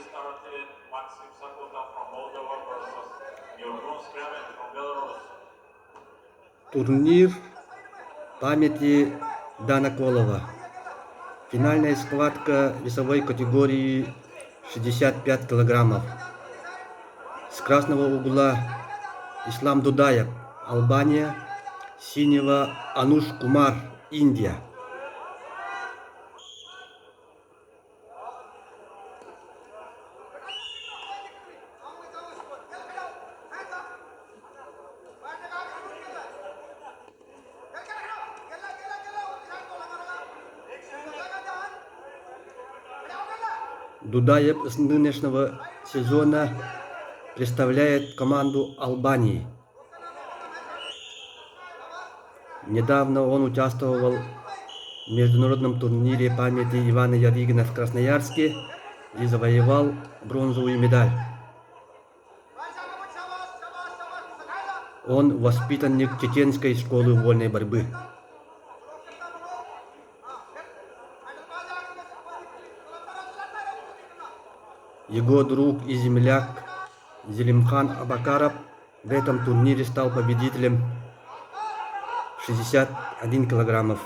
started Maxim Sakuta from Moldova versus Yevgen Skryamin from Belarus. Турнир памяти Дана Колова. Финальная схватка весовой категории 65 килограммов. С красного угла Ислам Дудаев, Албания. С синего Ануш Кумар, Индия. Дудаев с нынешнего сезона представляет команду Албании. Недавно он участвовал в международном турнире памяти Ивана Ярыгина в Красноярске и завоевал бронзовую медаль. Он воспитанник чеченской школы вольной борьбы. Его друг и земляк Зелимхан Абакаров в этом турнире стал победителем 61 килограммов.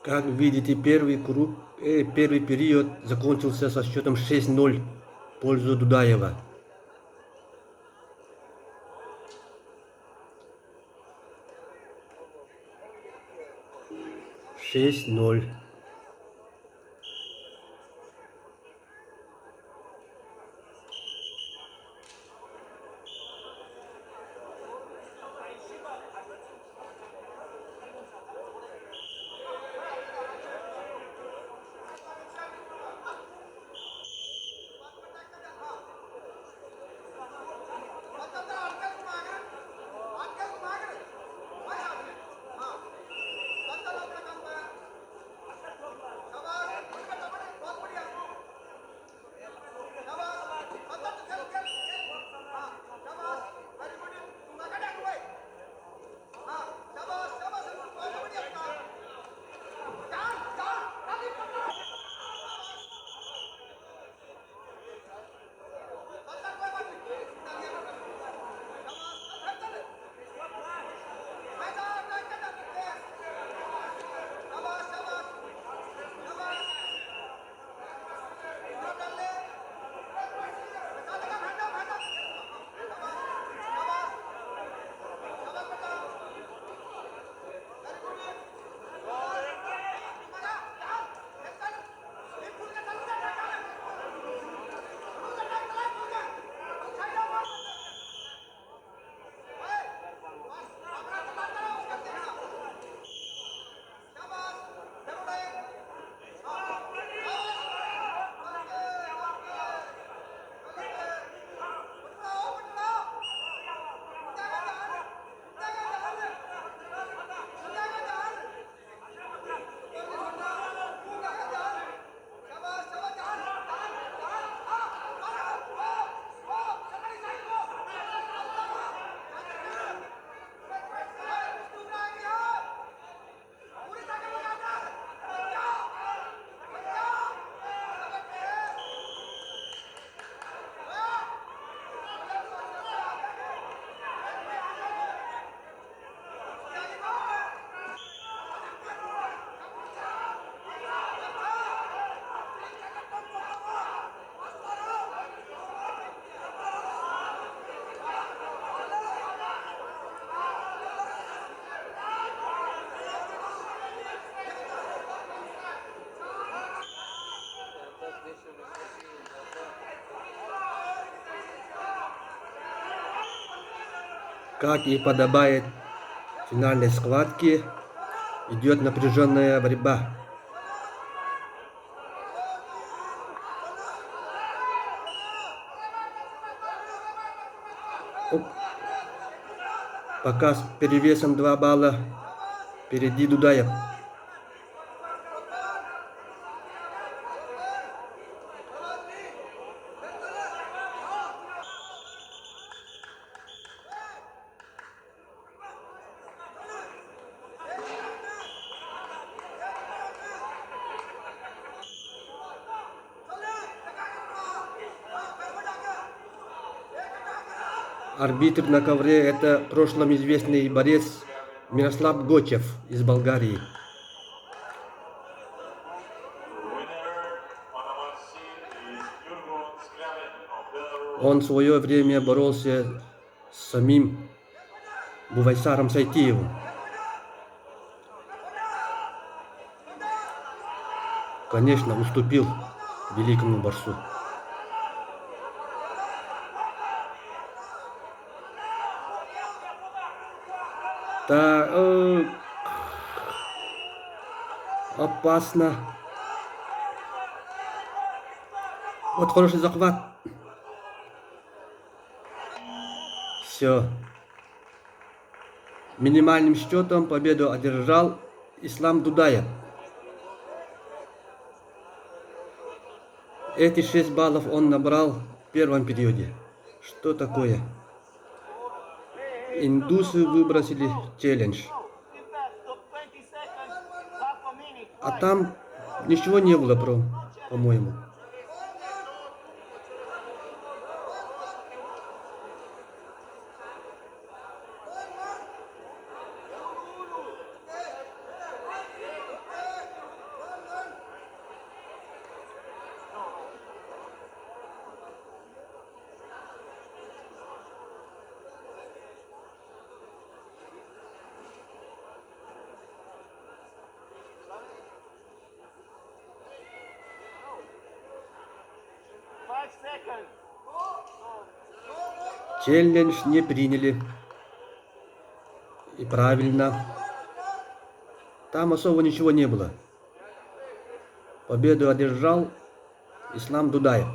Как видите, первый период закончился со счетом 6-0 в пользу Дудаева. 6-0. Как и подобает финальной схватке, идет напряженная борьба. Оп. Пока с перевесом 2 балла впереди Дудаев. Арбитр на ковре — это в прошлом известный борец Мирослав Гочев из Болгарии. Winner on the one seat is Yurgun Skryabin of Belarus. Он в свое время боролся с самим Бувайсаром Сайтиевым. Конечно, уступил великому борцу. Так, опасно. Вот хороший захват. Все. Минимальным счетом победу одержал Ислам Дудаев. Эти 6 баллов он набрал в первом периоде. Что такое? Индусы выбросили челлендж. А там ничего не было, по-моему. Челлендж не приняли. И правильно. Там особо ничего не было. Победу одержал Ислам Дудаев.